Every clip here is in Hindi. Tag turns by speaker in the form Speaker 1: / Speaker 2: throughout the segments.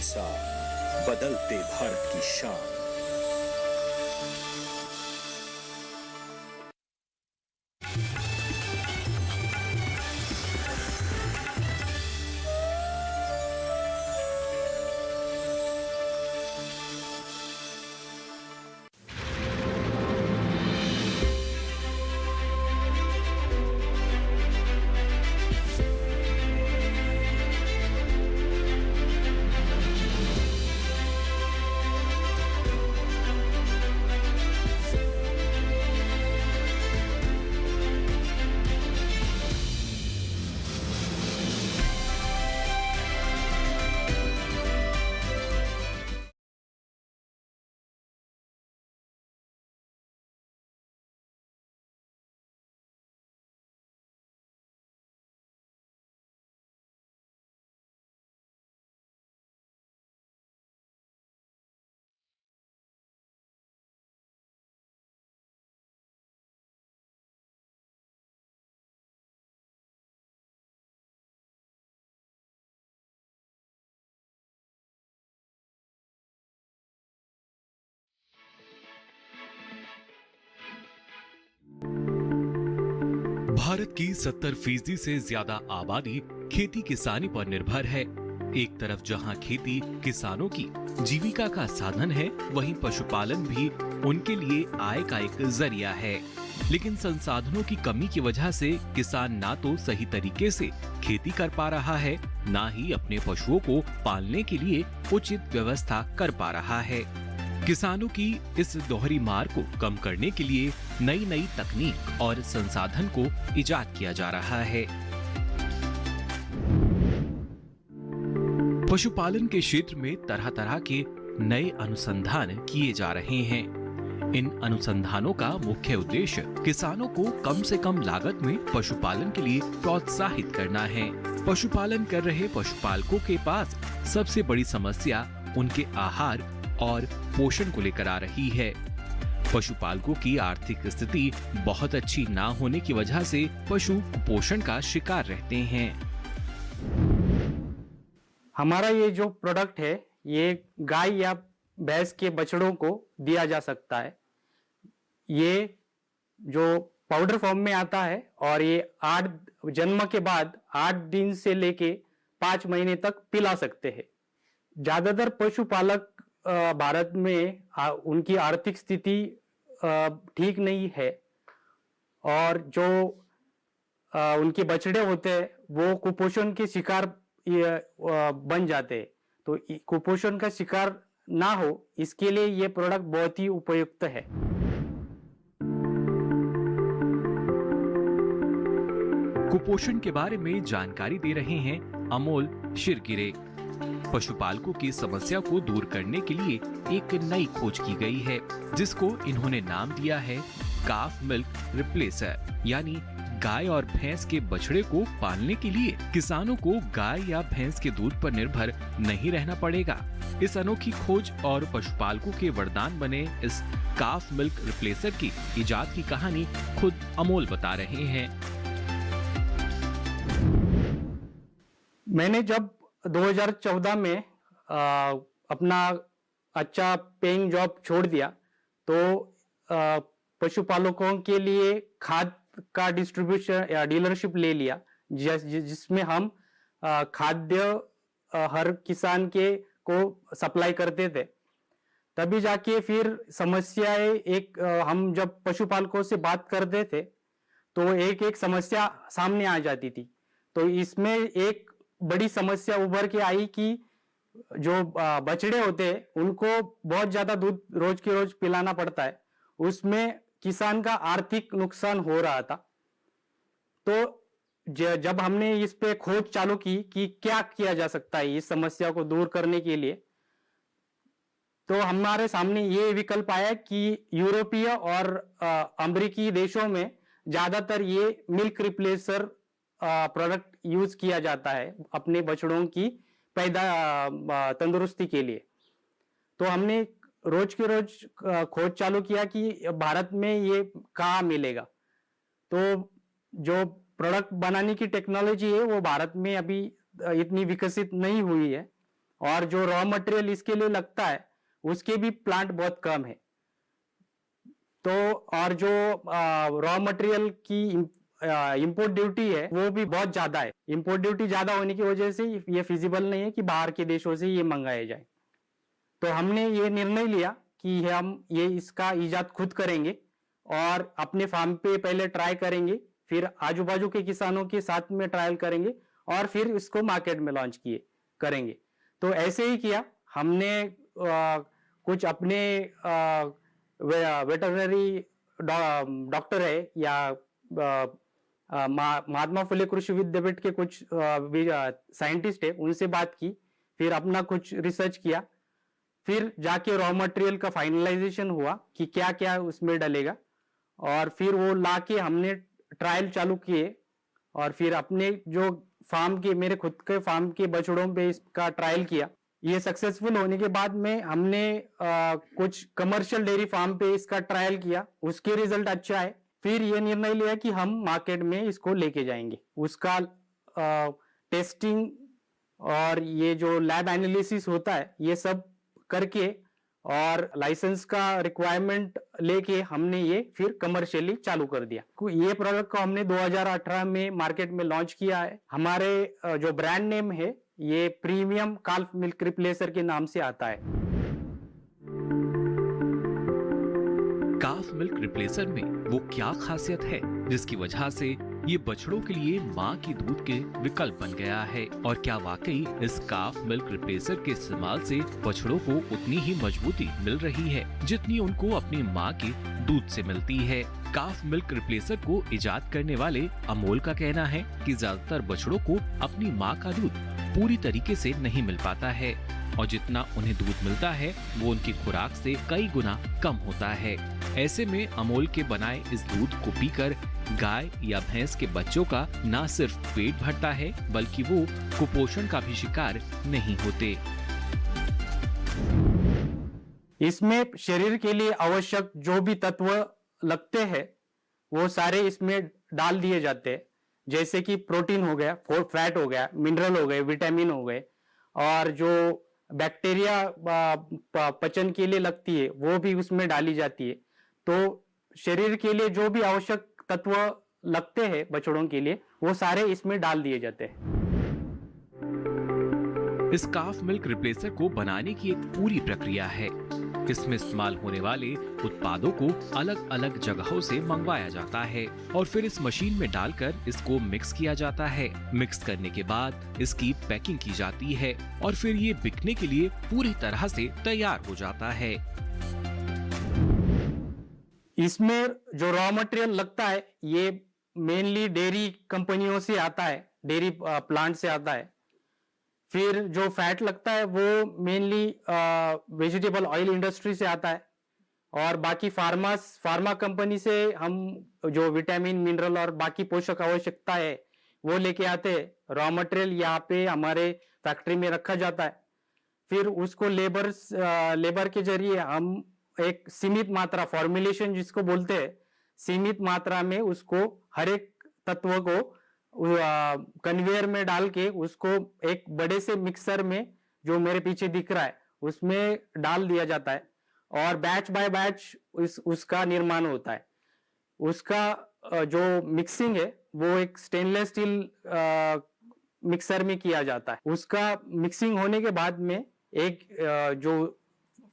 Speaker 1: साथ बदलते भारत की शान।
Speaker 2: भारत की 70% से ज्यादा आबादी खेती किसानी पर निर्भर है। एक तरफ जहां खेती किसानों की जीविका का साधन है, वहीं पशुपालन भी उनके लिए आय का एक जरिया है। लेकिन संसाधनों की कमी की वजह से किसान ना तो सही तरीके से खेती कर पा रहा है, ना ही अपने पशुओं को पालने के लिए उचित व्यवस्था कर पा रहा है। किसानों की इस दोहरी मार को कम करने के लिए नई नई तकनीक और संसाधन को इजाद किया जा रहा है। पशुपालन के क्षेत्र में तरह तरह के नए अनुसंधान किए जा रहे हैं। इन अनुसंधानों का मुख्य उद्देश्य किसानों को कम से कम लागत में पशुपालन के लिए प्रोत्साहित करना है। पशुपालन कर रहे पशुपालकों के पास सबसे बड़ी समस्या उनके आहार और पोषण को लेकर आ रही है। पशुपालकों की आर्थिक स्थिति बहुत अच्छी ना होने की वजह से पशु कुपोषण का शिकार रहते हैं।
Speaker 3: हमारा ये जो प्रोडक्ट है, ये गाय या भैंस के बछड़ों को दिया जा सकता है। ये जो पाउडर फॉर्म में आता है और ये 8 जन्म के बाद 8 दिन से लेके 5 महीने तक पिला सकते हैं। ज्यादातर पशुपालक भारत में उनकी आर्थिक स्थिति ठीक नहीं है और जो उनके बछड़े होते हैं वो कुपोषण के शिकार बन जाते हैं। तो कुपोषण का शिकार ना हो, इसके लिए ये प्रोडक्ट बहुत ही उपयुक्त है।
Speaker 2: कुपोषण के बारे में जानकारी दे रहे हैं अमोल शिरगिरे। पशुपालकों की समस्या को दूर करने के लिए एक नई खोज की गई है, जिसको इन्होंने नाम दिया है काफ मिल्क रिप्लेसर, यानी गाय और भैंस के बछड़े को पालने के लिए किसानों को गाय या भैंस के दूध पर निर्भर नहीं रहना पड़ेगा। इस अनोखी खोज और पशुपालकों के वरदान बने इस काफ मिल्क रिप्लेसर की इजाद की कहानी खुद अमोल बता रहे हैं।
Speaker 3: मैंने जब 2014 में अपना अच्छा पेइंग जॉब छोड़ दिया, तो पशुपालकों के लिए खाद का डिस्ट्रीब्यूशन या डीलरशिप ले लिया, जिसमें हम खाद्य हर किसान के को सप्लाई करते थे। तभी जाके फिर समस्याएं हम जब पशुपालकों से बात करते थे तो एक समस्या सामने आ जाती थी। तो इसमें एक बड़ी समस्या उभर के आई कि जो बछड़े होते हैं उनको बहुत ज्यादा दूध रोज के रोज पिलाना पड़ता है, उसमें किसान का आर्थिक नुकसान हो रहा था। तो जब हमने इस पे खोज चालू की कि क्या किया जा सकता है इस समस्या को दूर करने के लिए, तो हमारे सामने ये विकल्प आया कि यूरोपीय और अमेरिकी देशों में ज्यादातर ये मिल्क रिप्लेसर प्रोडक्ट यूज किया जाता है अपने बछड़ों की तंदुरुस्ती के लिए। तो हमने रोज के रोज खोज चालू किया कि भारत में ये कहाँ मिलेगा। तो जो प्रोडक्ट बनाने की टेक्नोलॉजी है वो भारत में अभी इतनी विकसित नहीं हुई है और जो रॉ मटेरियल इसके लिए लगता है उसके भी प्लांट बहुत कम है। तो और जो रॉ मटेरियल की इंपोर्ट ड्यूटी है वो भी बहुत ज्यादा है। इंपोर्ट ड्यूटी ज्यादा होने की वजह से ये फिजिबल नहीं है कि बाहर के देशों से ये मंगाया जाए। तो हमने ये निर्णय लिया कि हम ये इसका इजाद खुद करेंगे और अपने फार्म पे पहले ट्राई करेंगे, फिर आजू बाजू के किसानों के साथ में ट्रायल करेंगे और फिर इसको मार्केट में लॉन्च करेंगे। तो ऐसे ही किया हमने। कुछ अपने वेटरनरी डॉक्टर है या महात्मा फुले कृषि विद्यापीठ के कुछ साइंटिस्ट है, उनसे बात की, फिर अपना कुछ रिसर्च किया, फिर जाके रॉ मटेरियल का फाइनलाइजेशन हुआ कि क्या क्या उसमें डलेगा, और फिर वो लाके हमने ट्रायल चालू किए। और फिर अपने जो फार्म के, मेरे खुद के फार्म के बछड़ों पे इसका ट्रायल किया। ये सक्सेसफुल होने के बाद में हमने कुछ कमर्शियल डेयरी फार्म पे इसका ट्रायल किया, उसके रिजल्ट अच्छा है। फिर ये निर्णय लिया कि हम मार्केट में इसको लेके जाएंगे। उसका टेस्टिंग और ये जो लैब एनालिसिस होता है ये सब करके और लाइसेंस का रिक्वायरमेंट लेके हमने ये फिर कमर्शियली चालू कर दिया। ये प्रोडक्ट को हमने 2018 में मार्केट में लॉन्च किया है। हमारे जो ब्रांड नेम है ये प्रीमियम काल्फ मिल्क रिप्लेसर के नाम से आता है।
Speaker 2: काफ मिल्क रिप्लेसर में वो क्या खासियत है जिसकी वजह से ये बछड़ों के लिए माँ की दूध के विकल्प बन गया है, और क्या वाकई इस काफ मिल्क रिप्लेसर के इस्तेमाल से बछड़ों को उतनी ही मजबूती मिल रही है जितनी उनको अपनी माँ के दूध से मिलती है। काफ मिल्क रिप्लेसर को इजाद करने वाले अमोल का कहना है कि ज्यादातर बछड़ों को अपनी माँ का दूध पूरी तरीके से नहीं मिल पाता है, और जितना उन्हें दूध मिलता है वो उनकी खुराक से कई गुना कम होता है। ऐसे में अमोल के बनाए इस दूध को पीकर गाय या भैंस के बच्चों का न सिर्फ पेट भरता है बल्कि वो कुपोषण का भी शिकार नहीं होते।
Speaker 3: इसमें शरीर के लिए आवश्यक जो भी तत्व लगते हैं वो सारे इसमें डाल दिए जाते हैं, जैसे कि प्रोटीन हो गया, फैट हो गया, मिनरल हो गए, विटामिन हो गए, और जो बैक्टीरिया पचन के लिए लगती है वो भी उसमें डाली जाती है। तो शरीर के लिए जो भी आवश्यक तत्व लगते हैं बछड़ों के लिए वो सारे इसमें डाल दिए जाते हैं।
Speaker 2: इस काफ मिल्क रिप्लेसर को बनाने की एक पूरी प्रक्रिया है। इसमें इस्तेमाल होने वाले उत्पादों को अलग अलग जगहों से मंगवाया जाता है और फिर इस मशीन में डालकर इसको मिक्स किया जाता है। मिक्स करने के बाद इसकी पैकिंग की जाती है और फिर ये बिकने के लिए पूरी तरह से तैयार हो जाता है।
Speaker 3: इसमें जो रॉ मटेरियल लगता है ये मेनली डेयरी कंपनियों से आता है, डेयरी प्लांट से आता है। फिर जो फैट लगता है वो मेनली वेजिटेबल ऑयल इंडस्ट्री से आता है, और बाकी फार्मा कंपनी से हम जो विटामिन, मिनरल और बाकी पोषक आवश्यकता है वो लेके आते हैं। रॉ मटेरियल यहाँ पे हमारे फैक्ट्री में रखा जाता है। फिर उसको लेबर के जरिए हम एक सीमित मात्रा, फॉर्मुलेशन जिसको बोलते हैं, सीमित मात्रा में उसको हर एक तत्व को कन्वेयर में डाल के उसको एक बड़े से मिक्सर में, जो मेरे पीछे दिख रहा है, उसमें डाल दिया जाता है और बैच बाय बैच उसका निर्माण होता है। उसका जो मिक्सिंग है वो एक स्टेनलेस स्टील मिक्सर में किया जाता है। उसका मिक्सिंग होने के बाद में एक जो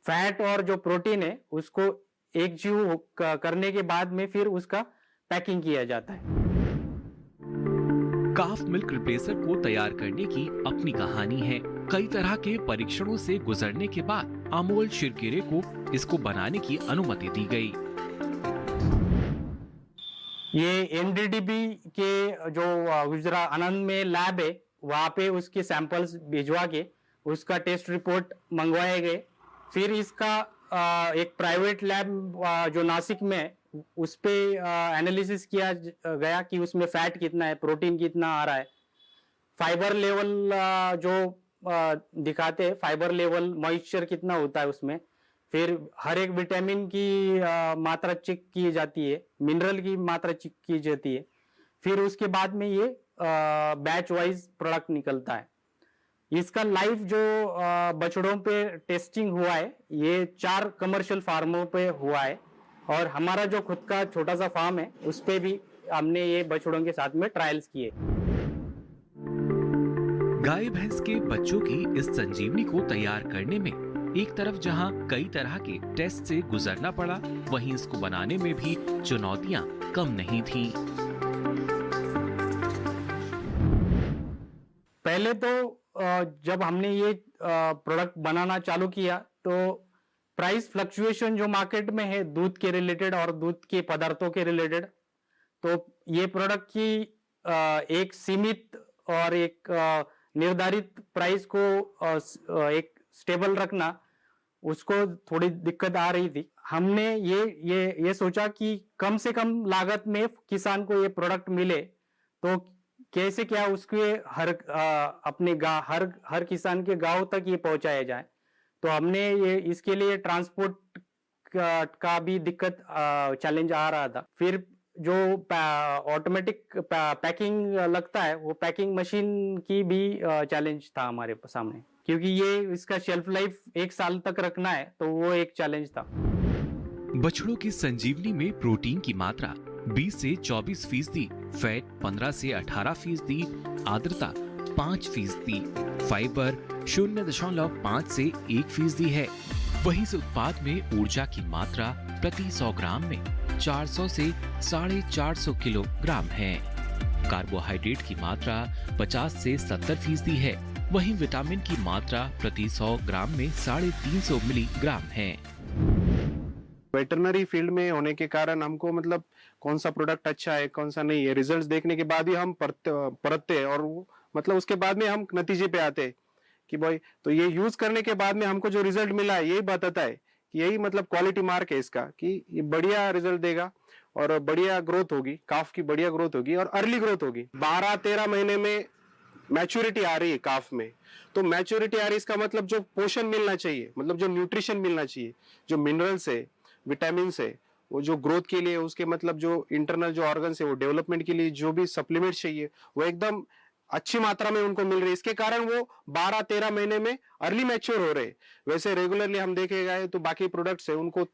Speaker 3: फैट और जो प्रोटीन है उसको एक जीव करने के बाद में फिर उसका पैकिंग किया जाता है।
Speaker 2: काफ मिल्क रिप्लेसर को तैयार करने की अपनी कहानी है। कई तरह के परीक्षणों से गुजरने के बाद अमोल शिरकेरे को इसको बनाने की अनुमति दी गई।
Speaker 3: ये एनडीडीबी के जो गुजरात आनंद में लैब है वहां पे उसके सैंपल्स भिजवा के उसका टेस्ट रिपोर्ट मंगवाए गए। फिर इसका एक प्राइवेट लैब जो नासिक में है उस पे एनालिसिस किया गया कि उसमें फैट कितना है, प्रोटीन कितना आ रहा है, फाइबर लेवल जो दिखाते हैं, फाइबर लेवल, मॉइस्चर कितना होता है उसमें। फिर हर एक विटामिन की मात्रा चेक की जाती है, मिनरल की मात्रा चेक की जाती है। फिर उसके बाद में ये बैच वाइज प्रोडक्ट निकलता है। इसका लाइव जो बछड़ों पे टेस्टिंग हुआ है, ये 4 कमर्शियल फार्मों पे हुआ है और हमारा जो खुद का छोटा सा फार्म है उस पे भी हमने ये बछड़ों के साथ में ट्रायल्स किए।
Speaker 2: गाय भैंस के बच्चों की इस संजीवनी को तैयार करने में एक तरफ जहां कई तरह के टेस्ट से गुजरना पड़ा, वहीं इसको बनाने में भी चुनौतियां कम नहीं थीं।
Speaker 3: पहले तो जब हमने ये प्रोडक्ट बनाना चालू किया तो प्राइस फ्लक्चुएशन जो मार्केट में है दूध के रिलेटेड और दूध के पदार्थों के रिलेटेड, तो ये प्रोडक्ट की एक सीमित और एक निर्धारित प्राइस को एक स्टेबल रखना, उसको थोड़ी दिक्कत आ रही थी। हमने ये सोचा कि कम से कम लागत में किसान को ये प्रोडक्ट मिले तो कैसे क्या उसके हर किसान के गांव तक ये पहुंचाया जाए। तो हमने ये इसके लिए ट्रांसपोर्ट का भी दिक्कत चैलेंज आ रहा था। फिर जो ऑटोमेटिक पैकिंग लगता है, वो पैकिंग मशीन की भी चैलेंज था हमारे सामने, क्योंकि ये इसका शेल्फ लाइफ 1 साल तक रखना है, तो वो एक चैलेंज था।
Speaker 2: बछड़ों की संजीवनी में प्रोटीन की मात्रा 20 से 24%, फैट 15 से 18%, आर्द्रता 5%, फाइबर 0.5 से 1% है। वहीं इस उत्पाद में ऊर्जा की मात्रा प्रति 100 ग्राम में 400 से 450 किलोग्राम है। कार्बोहाइड्रेट की मात्रा 50 से 70% है। वहीं विटामिन की मात्रा प्रति 100 ग्राम में 350 मिलीग्राम है।
Speaker 4: वेटरनरी फील्ड में होने के कारण हमको मतलब कौन सा प्रोडक्ट अच्छा है कौन सा नहीं है, रिजल्ट्स देखने के बाद ही हम परतते हैं और मतलब उसके बाद में हम नतीजे पे आते हैं कि भाई तो ये यूज करने के बाद में हमको जो रिजल्ट मिला है यही बताता है कि यही मतलब क्वालिटी मार्क है इसका, कि ये बढ़िया रिजल्ट देगा और बढ़िया ग्रोथ होगी, काफ की बढ़िया ग्रोथ होगी और अर्ली ग्रोथ होगी। 12-13 महीने में मैच्योरिटी आ रही है काफ में, तो मैच्योरिटी आ रही है इसका मतलब जो पोषण मिलना चाहिए, मतलब जो न्यूट्रिशन मिलना चाहिए, जो मिनरल्स है, विटामिन है, वो जो ग्रोथ के लिए उसके मतलब जो इंटरनल जो ऑर्गन्स है वो डेवलपमेंट के लिए जो भी सप्लीमेंट चाहिए वो एकदम अच्छी मात्रा में उनको मिल रही है। इसके कारण वो 12-13 महीने में अर्ली मैच्योर हो रहे हैं। वैसे रेगुलरली हम देखे गए तो बाकी प्रोडक्ट्स है उनको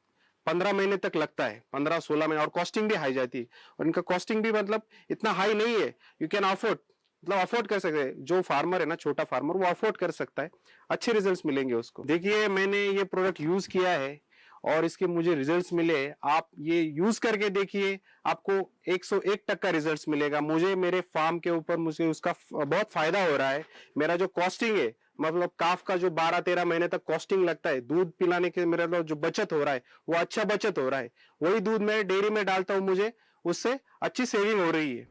Speaker 4: 15 महीने तक लगता है, 15-16 महीने, और कॉस्टिंग भी हाई जाती है और इनका कॉस्टिंग भी मतलब इतना हाई नहीं है, यू कैन अफोर्ड, मतलब अफोर्ड कर सकते हैं। जो फार्मर है ना, छोटा फार्मर, वो अफोर्ड कर सकता है, अच्छे रिजल्ट्स मिलेंगे उसको। देखिए मैंने ये प्रोडक्ट यूज किया है और इसके मुझे रिजल्ट्स मिले। आप ये यूज करके देखिए, आपको 101% रिजल्ट्स मिलेगा। मुझे मेरे फार्म के ऊपर मुझे उसका बहुत फायदा हो रहा है। मेरा जो कॉस्टिंग है, मतलब काफ का जो 12-13 महीने तक कॉस्टिंग लगता है, दूध पिलाने के मेरा जो बचत हो रहा है वो अच्छा बचत हो रहा है। वही दूध मैं डेयरी में डालता हूँ, मुझे उससे अच्छी सेविंग हो रही है।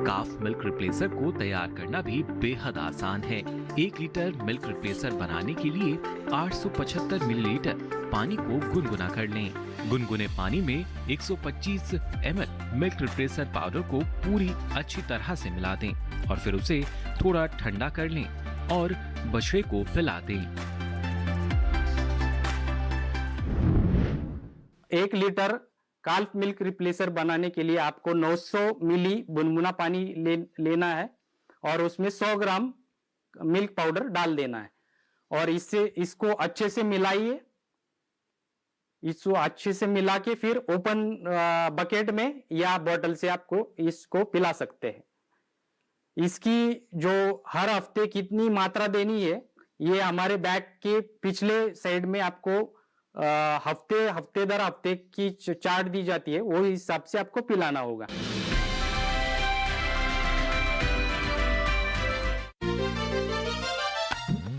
Speaker 2: काफ मिल्क रिप्लेसर को तैयार करना भी बेहद आसान है। 1 लीटर मिल्क रिप्लेसर बनाने के लिए 875 मिलीलीटर पानी को गुनगुना कर लें। गुनगुने पानी में 125 ml मिल्क रिप्लेसर पाउडर को पूरी अच्छी तरह से मिला दें और फिर उसे थोड़ा ठंडा कर लें और बछड़े को पिला दें।
Speaker 3: 1 लीटर काल्फ मिल्क रिप्लेसर बनाने के लिए आपको 900 मिली गुनगुना पानी लेना है और उसमें 100 ग्राम मिल्क पाउडर डाल देना है और इसको अच्छे से मिलाइए। इसको अच्छे से मिला के फिर ओपन बकेट में या बोतल से आपको इसको पिला सकते हैं। इसकी जो हर हफ्ते कितनी मात्रा देनी है, ये हमारे बैग के पिछले साइड में आपको हफ्ते दर हफ्ते की चार्ट दी जाती है, वो हिसाब से आपको पिलाना होगा।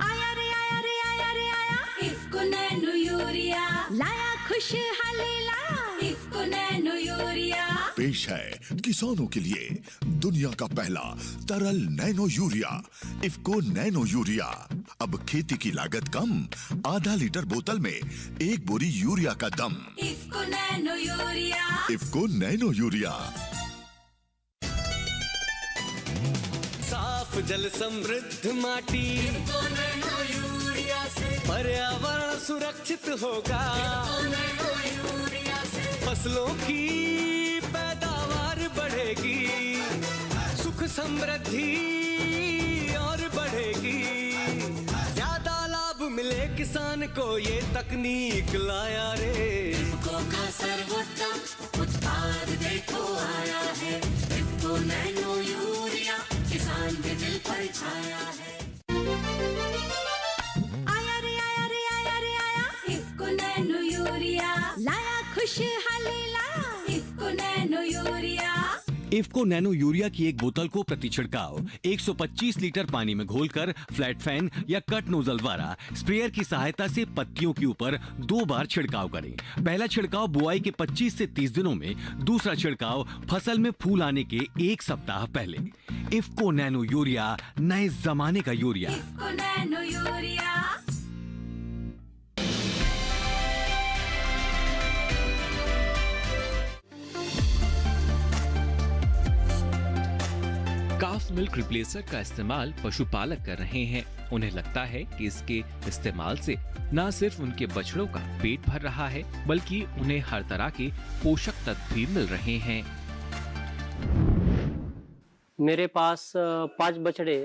Speaker 5: आया रे आया रे आया रे आया, इफ्को नैनो यूरिया लाया खुशहाली लाया, इफ्को नैनो यूरिया
Speaker 6: पेश है किसानों के लिए दुनिया का पहला तरल nano urea, IFFCO nano urea. अब खेती की लागत कम, आधा लीटर बोतल में 1 बोरी यूरिया का दम।
Speaker 5: IFFCO nano urea,
Speaker 6: IFFCO nano urea.
Speaker 7: साफ जल समृद्ध माटी,
Speaker 5: इफ्को नैनो यूरिया से
Speaker 7: पर्यावरण सुरक्षित होगा,
Speaker 5: इफ्को नैनो यूरिया से
Speaker 7: फसलों की पैदावार बढ़ेगी, सुख समृद्धि और बढ़ेगी। ज्यादा लाभ मिले किसान को ये तकनीक लाया रे।
Speaker 5: इफ्को का सर्वोत्तम उत्पाद देखो आया है। इफ्को नैनो यूरिया किसान के दिल पर छाया है। आया रे आया रे आया रे आया इफ्को नैनो यूरिया लाया खुशहाली लाया IFFCO nano urea.
Speaker 8: IFFCO nano urea की एक बोतल को प्रति छिड़काव 125 लीटर पानी में घोलकर फ्लैट फैन या कट नोजल द्वारा स्प्रेयर की सहायता से पत्तियों के ऊपर 2 बार छिड़काव करें। पहला छिड़काव बुआई के 25 से 30 दिनों में, दूसरा छिड़काव फसल में फूल आने के 1 सप्ताह पहले। इफ्को नैनो यूरिया नए जमाने का urea.
Speaker 5: IFFCO nano urea.
Speaker 2: Calf milk replacer का इस्तेमाल पशुपालक कर रहे हैं। उन्हें लगता है कि इसके इस्तेमाल से न सिर्फ उनके बछड़ों का पेट भर रहा है, बल्कि उन्हें हर तरह के पोषक तत्व भी मिल रहे हैं।
Speaker 9: मेरे पास 5 बछड़े।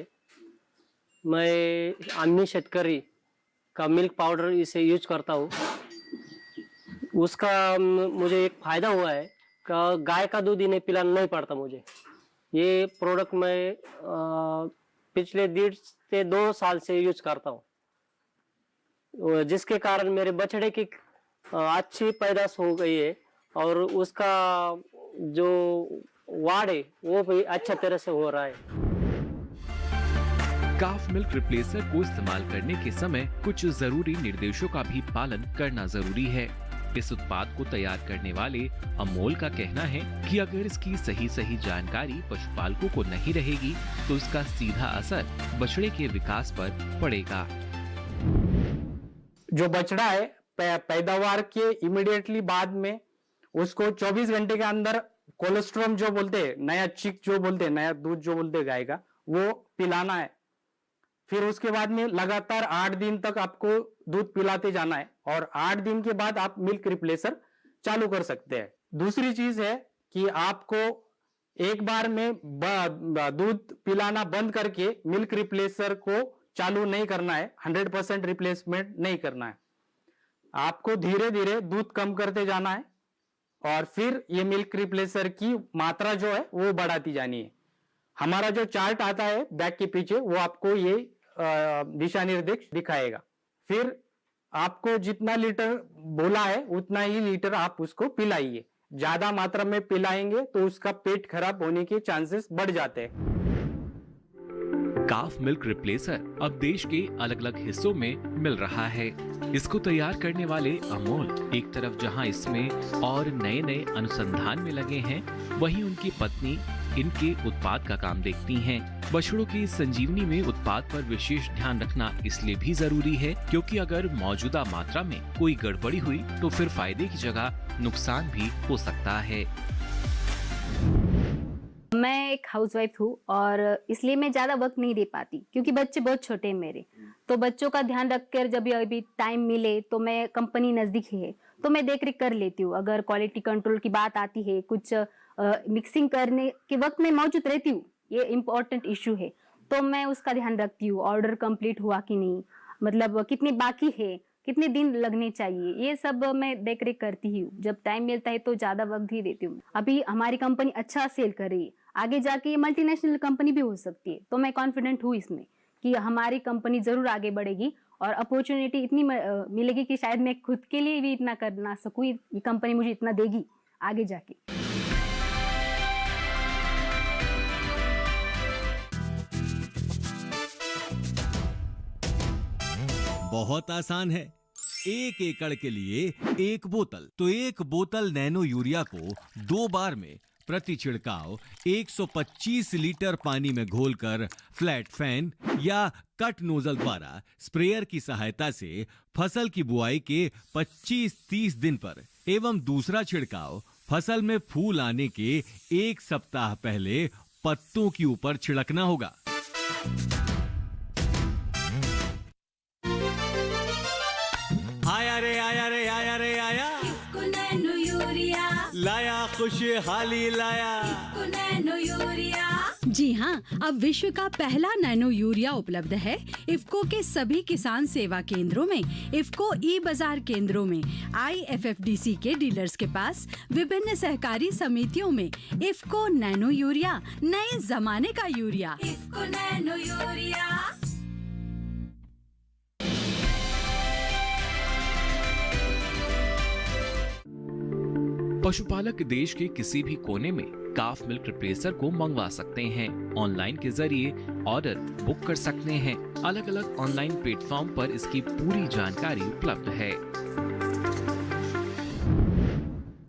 Speaker 9: मैं आम्ही शेतकरी का मिल्क पाउडर इसे यूज करता हूँ। उसका मुझे एक फायदा हुआ है कि गाय का दूध इन्हें पिलाना नहीं पड़ता मुझे। ये प्रोडक्ट मैं पिछले 1.5 से 2 साल से यूज करता हूँ, जिसके कारण मेरे बछड़े की अच्छी पैदाश हो गई है और उसका जो वाड़ है वो भी अच्छा तरह से हो रहा है।
Speaker 2: काफ मिल्क रिप्लेसर को इस्तेमाल करने के समय कुछ जरूरी निर्देशों का भी पालन करना जरूरी है। इस उत्पाद को तैयार करने वाले अमोल का कहना है कि अगर इसकी सही जानकारी पशुपालकों को नहीं रहेगी तो इसका सीधा असर बछड़े के विकास पर पड़ेगा।
Speaker 3: जो बछड़ा है पैदावार के इमीडिएटली बाद में उसको 24 घंटे के अंदर कोलेस्ट्रॉम जो बोलते हैं, नया चिक जो बोलते हैं, नया दूध जो बोलते हैं गाय का, वो पिलाना है। फिर उसके बाद में लगातार 8 दिन तक आपको दूध पिलाते जाना है और 8 दिन के बाद आप मिल्क रिप्लेसर चालू कर सकते हैं। दूसरी चीज है कि आपको एक बार में दूध पिलाना बंद करके मिल्क रिप्लेसर को चालू नहीं करना है, 100% रिप्लेसमेंट नहीं करना है। आपको धीरे धीरे दूध कम करते जाना है और फिर ये मिल्क रिप्लेसर की मात्रा जो है वो बढ़ाती जानी है। हमारा जो चार्ट आता है बैक के पीछे वो आपको ये दिशा निर्देश दिखाएगा। फिर आपको जितना लीटर बोला है उतना ही लीटर आप उसको पिलाइए। ज्यादा मात्रा में पिलाएंगे तो उसका पेट खराब होने के चांसेस बढ़ जाते हैं।
Speaker 2: काफ मिल्क रिप्लेसर अब देश के अलग अलग हिस्सों में मिल रहा है। इसको तैयार करने वाले अमोल एक तरफ जहां इसमें और नए अनुसंधान में लगे हैं, वहीं उनकी पत्नी इनके उत्पाद का काम देखती हैं। बछड़ों की संजीवनी में उत्पाद पर विशेष ध्यान रखना इसलिए भी जरूरी है क्योंकि अगर मौजूदा मात्रा में कोई गड़बड़ी हुई तो फिर फायदे की जगह नुकसान भी हो सकता है।
Speaker 10: मैं एक हाउसवाइफ हूँ और इसलिए मैं ज़्यादा वक्त नहीं दे पाती क्योंकि बच्चे बहुत छोटे हैं मेरे। तो बच्चों का ध्यान रखकर जब अभी टाइम मिले तो मैं कंपनी नज़दीक है तो मैं देख रेख कर लेती हूँ। अगर क्वालिटी कंट्रोल की बात आती है, कुछ मिक्सिंग करने के वक्त मैं मौजूद रहती हूँ, ये इम्पोर्टेंट इशू है तो मैं उसका ध्यान रखती हूँ। ऑर्डर कंप्लीट हुआ कि नहीं, मतलब कितने बाकी है, कितने दिन लगने चाहिए, ये सब मैं देख रेख करती ही हूँ। जब टाइम मिलता है तो ज़्यादा वक्त ही देती हूँ। अभी हमारी कंपनी अच्छा सेल कर रही है, आगे जाके ये मल्टीनेशनल कंपनी भी हो सकती है तो मैं कॉन्फिडेंट हूँ इसमें कि हमारी कंपनी ज़रूर आगे बढ़ेगी और अपॉर्चुनिटी इतनी मिलेगी कि शायद मैं खुद के लिए भी इतना कर ना सकूँ। ये कंपनी मुझे इतना देगी आगे जाके।
Speaker 8: बहुत आसान है। 1 एकड़ के लिए 1 बोतल, तो 1 बोतल नैनो यूरिया को 2 बार में प्रति छिड़काव 125 लीटर पानी में घोलकर फ्लैट फैन या कट नोजल द्वारा स्प्रेयर की सहायता से फसल की बुआई के 25-30 दिन पर एवं दूसरा छिड़काव फसल में फूल आने के 1 सप्ताह पहले पत्तों के ऊपर छिड़कना होगा।
Speaker 7: आया रे आया रे आया रे आया
Speaker 5: इफ्को नैनो यूरिया
Speaker 7: लाया खुशहाली लाया।
Speaker 5: IFFCO nano urea.
Speaker 11: जी हाँ, अब विश्व का पहला नैनो यूरिया उपलब्ध है इफ्को के सभी किसान सेवा केंद्रों में, इफ्को ई बाजार केंद्रों में, IFFDC के डीलर्स के पास, विभिन्न सहकारी समितियों में। इफ्को नैनो यूरिया, नए जमाने का यूरिया। IFFCO nano urea.
Speaker 2: पशुपालक देश के किसी भी कोने में काफ मिल्क रिप्लेसर को मंगवा सकते हैं। ऑनलाइन के जरिए ऑर्डर बुक कर सकते हैं। अलग अलग ऑनलाइन प्लेटफॉर्म पर इसकी पूरी जानकारी उपलब्ध है।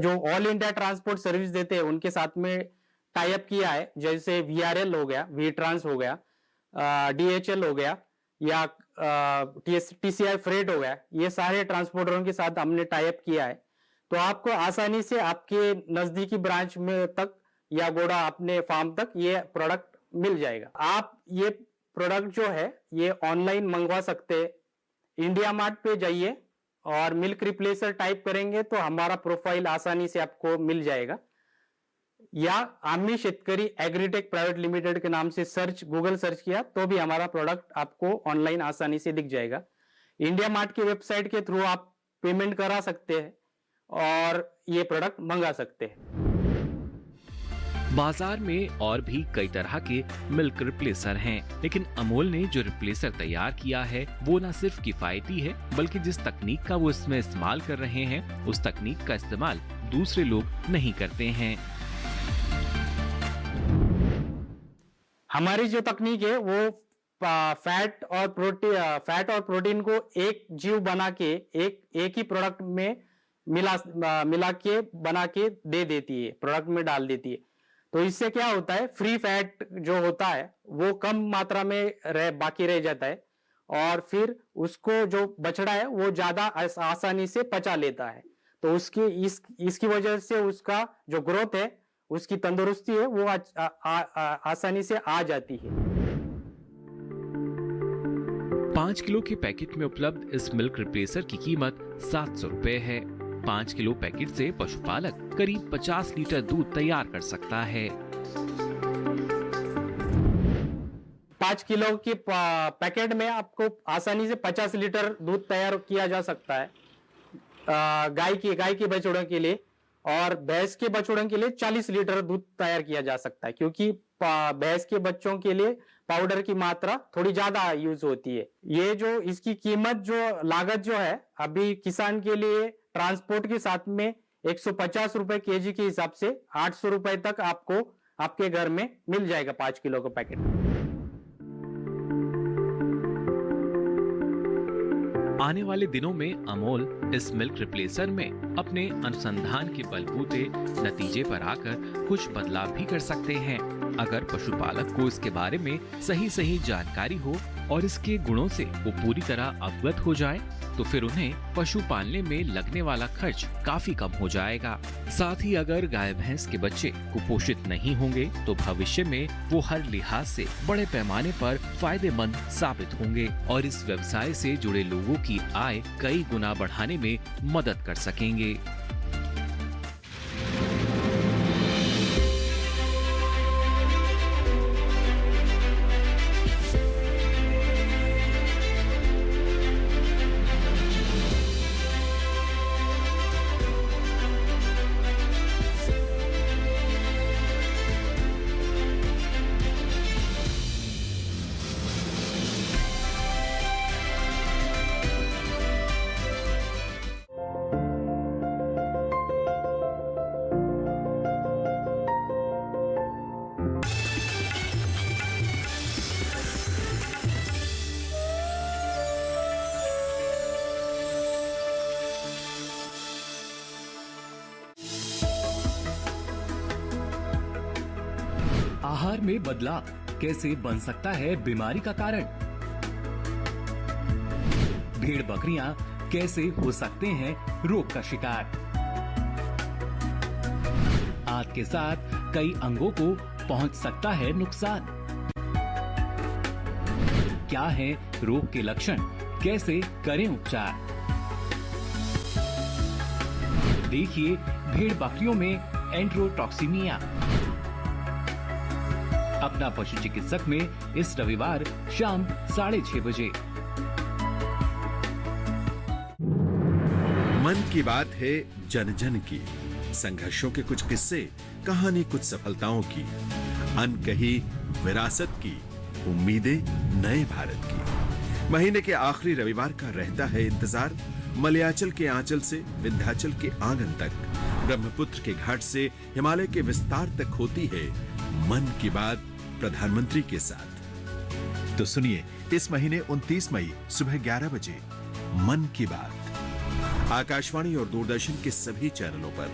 Speaker 3: जो ऑल इंडिया ट्रांसपोर्ट सर्विस देते हैं उनके साथ में टाई अप किया है, जैसे VRL हो गया, V-Trans हो गया, DHL हो गया या TCI फ्रेट हो गया। ये सारे ट्रांसपोर्टरों के साथ हमने टाई अप किया है, तो आपको आसानी से आपके नजदीकी ब्रांच में तक या गोड़ा अपने फार्म तक ये प्रोडक्ट मिल जाएगा। आप ये प्रोडक्ट जो है ये ऑनलाइन मंगवा सकते हैं। इंडिया मार्ट पे जाइए और मिल्क रिप्लेसर टाइप करेंगे तो हमारा प्रोफाइल आसानी से आपको मिल जाएगा, या आम्ही शेतकरी एग्रीटेक प्राइवेट लिमिटेड के नाम से गूगल सर्च किया तो भी हमारा प्रोडक्ट आपको ऑनलाइन आसानी से दिख जाएगा। इंडिया मार्ट की वेबसाइट के थ्रू आप पेमेंट करा सकते हैं और ये प्रोडक्ट मंगा सकते हैं।
Speaker 2: बाजार में और भी कई तरह के मिल्क रिप्लेसर हैं, लेकिन अमूल ने जो रिप्लेसर तैयार किया है वो न सिर्फ किफायती है, बल्कि जिस तकनीक का वो इसमें इस्तेमाल कर रहे हैं उस तकनीक का इस्तेमाल दूसरे लोग नहीं करते हैं।
Speaker 3: हमारी जो तकनीक है वो फैट और प्रोटीन को एक जीव बना के एक ही प्रोडक्ट में मिला के बना के दे देती है, प्रोडक्ट में डाल देती है। तो इससे क्या होता है, फ्री फैट जो होता है वो कम मात्रा में बाकी रह जाता है और फिर उसको जो बछड़ा है वो ज्यादा आसानी से पचा लेता है। तो इसकी वजह से उसका जो ग्रोथ है, उसकी तंदुरुस्ती है वो आसानी से आ जाती है।
Speaker 2: 5 किलो के पैकेट में उपलब्ध इस मिल्क रिप्लेसर की कीमत 700 रुपए है। 5 किलो पैकेट से पशुपालक करीब 50 लीटर दूध तैयार कर सकता है।
Speaker 3: 5 किलो के पैकेट में आपको आसानी से 50 लीटर दूध तैयार किया जा सकता है गाय के बछड़ों के लिए, और भैंस के बछड़ों के लिए 40 लीटर दूध तैयार किया जा सकता है, क्योंकि भैंस के बच्चों के लिए पाउडर की मात्रा थोड़ी ज्यादा यूज होती है। ये जो इसकी कीमत जो लागत जो है अभी किसान के लिए ट्रांसपोर्ट के साथ में 150 रुपए केजी के हिसाब से 800 रुपए तक आपको आपके घर में मिल जाएगा 5 किलो का पैकेट।
Speaker 2: आने वाले दिनों में अमूल इस मिल्क रिप्लेसर में अपने अनुसंधान के बलबूते नतीजे पर आकर कुछ बदलाव भी कर सकते हैं। अगर पशुपालक को इसके बारे में सही जानकारी हो और इसके गुणों से वो पूरी तरह अवगत हो जाए तो फिर उन्हें पशु पालने में लगने वाला खर्च काफी कम हो जाएगा। साथ ही अगर गाय भैंस के बच्चे कुपोषित नहीं होंगे तो भविष्य में वो हर लिहाज से बड़े पैमाने पर फायदेमंद साबित होंगे और इस व्यवसाय से जुड़े लोगों की आय कई गुना बढ़ाने में मदद कर सकेंगे।
Speaker 12: आहार में बदलाव कैसे बन सकता है बीमारी का कारण? भेड़ बकरियां कैसे हो सकते हैं रोग का शिकार? आंत के साथ कई अंगों को पहुंच सकता है नुकसान। क्या है रोग के लक्षण, कैसे करें उपचार? देखिए भेड़ बकरियों में एंट्रोटॉक्सिमिया। अपना पशु चिकित्सक में इस रविवार शाम 6:30 बजे।
Speaker 13: मन की बात है जन जन की, संघर्षों के कुछ किस्से, कहानी कुछ सफलताओं की, अनकही विरासत की, उम्मीदें नए भारत की। महीने के आखिरी रविवार का रहता है इंतजार। मलयाचल के आंचल से विंध्याचल के आंगन तक, ब्रह्मपुत्र के घाट से हिमालय के विस्तार तक होती है मन की बात प्रधानमंत्री के साथ। तो सुनिए इस महीने 29 मई सुबह 11 बजे मन की बात आकाशवाणी और दूरदर्शन के सभी चैनलों पर।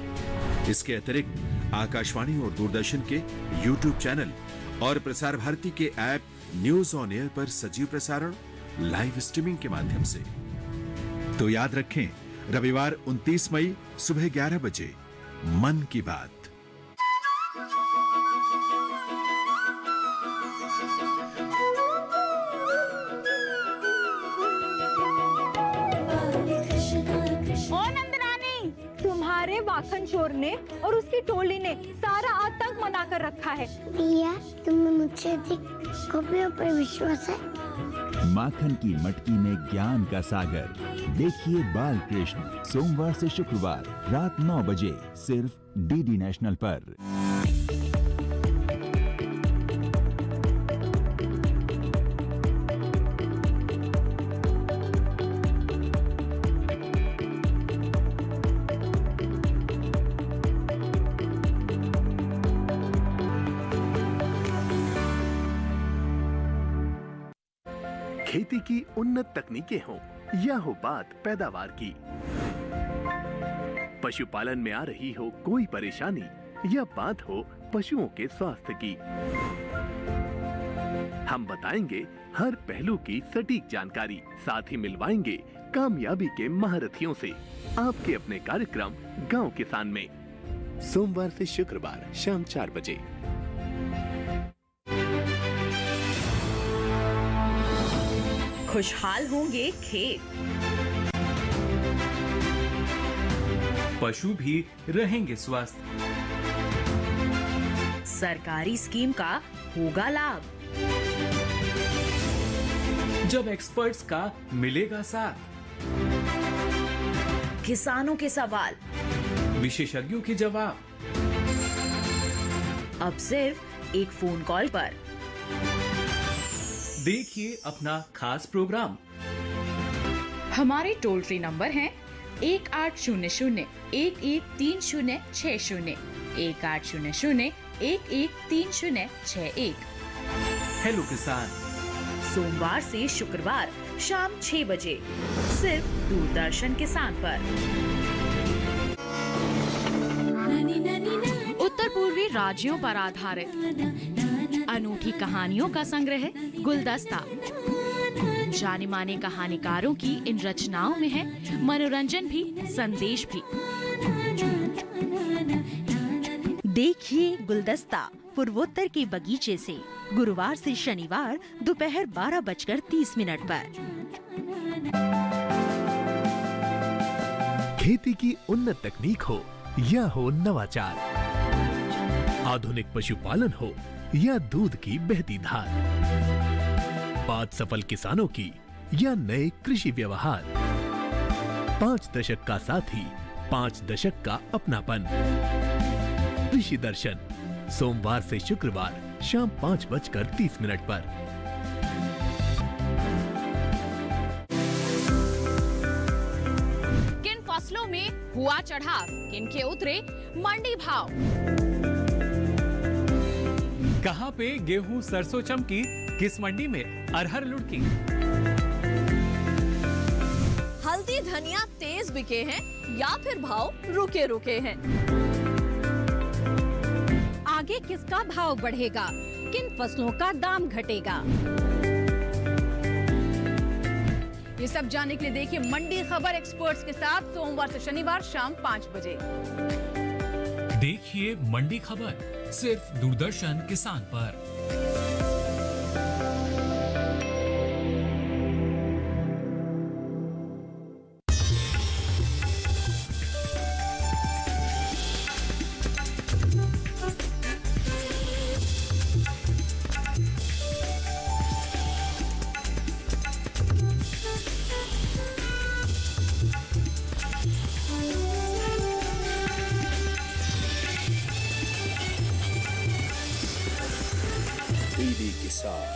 Speaker 13: इसके अतिरिक्त आकाशवाणी और दूरदर्शन के YouTube चैनल और प्रसार भारती के ऐप न्यूज ऑन एयर पर सजीव प्रसारण लाइव स्ट्रीमिंग के माध्यम से। तो याद रखें, रविवार 29 मई सुबह 11 बजे मन की बात।
Speaker 14: ओ नंदरानी, तुम्हारे माखन चोर ने और उसकी टोली ने सारा आतंक मना कर रखा है।
Speaker 15: भैया, तुम्हें मुझसे अधिक कॉपियों पर विश्वास है?
Speaker 16: माखन की मटकी में ज्ञान का सागर। देखिए बाल कृष्ण सोमवार से शुक्रवार रात 9 बजे सिर्फ डीडी नेशनल पर।
Speaker 17: खेती की उन्नत तकनीकें हों या हो बात पैदावार की, पशुपालन में आ रही हो कोई परेशानी या बात हो पशुओं के स्वास्थ्य की, हम बताएंगे हर पहलू की सटीक जानकारी, साथ ही मिलवाएंगे कामयाबी के महारथियों से। आपके अपने कार्यक्रम गांव किसान में सोमवार से शुक्रवार शाम 4 बजे।
Speaker 18: खुशहाल होंगे खेत,
Speaker 2: पशु भी रहेंगे स्वस्थ,
Speaker 18: सरकारी स्कीम का होगा लाभ,
Speaker 2: जब एक्सपर्ट्स का मिलेगा साथ,
Speaker 18: किसानों के सवाल,
Speaker 2: विशेषज्ञों के जवाब,
Speaker 18: अब सिर्फ एक फोन कॉल पर।
Speaker 2: देखिए अपना खास प्रोग्राम।
Speaker 19: हमारे टोल फ्री नंबर हैं 1800-113060, 1800-113061।
Speaker 2: हेलो किसान,
Speaker 18: सोमवार से शुक्रवार शाम 6 बजे सिर्फ दूरदर्शन किसान पर।
Speaker 19: उत्तर पूर्वी राज्यों पर आधारित अनूठी कहानियों का संग्रह गुलदस्ता। जाने माने कहानीकारों की इन रचनाओं में है मनोरंजन भी, संदेश भी।
Speaker 20: देखिए गुलदस्ता पूर्वोत्तर के बगीचे से गुरुवार से शनिवार दोपहर 12:30 पर।
Speaker 17: खेती की उन्नत तकनीक हो या हो नवाचार, आधुनिक पशुपालन हो या दूध की बहती धार, बात सफल किसानों की या नए कृषि व्यवहार, 5 दशक का साथी, 5 दशक का अपनापन। कृषि दर्शन सोमवार से शुक्रवार शाम 5:30 पर।
Speaker 19: किन फसलों में हुआ चढ़ाव, किन के उतरे मंडी भाव,
Speaker 2: कहां पे गेहूं सरसों चमकी, किस मंडी में अरहर लुढ़की।
Speaker 18: हल्दी धनिया तेज बिके हैं या फिर भाव रुके रुके हैं।
Speaker 14: आगे किसका भाव बढ़ेगा, किन फसलों का दाम घटेगा,
Speaker 19: ये सब जानने के लिए देखिए मंडी खबर एक्सपर्ट्स के साथ सोमवार से शनिवार शाम 5 बजे।
Speaker 2: देखिए मंडी खबर सिर्फ दूरदर्शन किसान पर।
Speaker 1: डीडी किसान।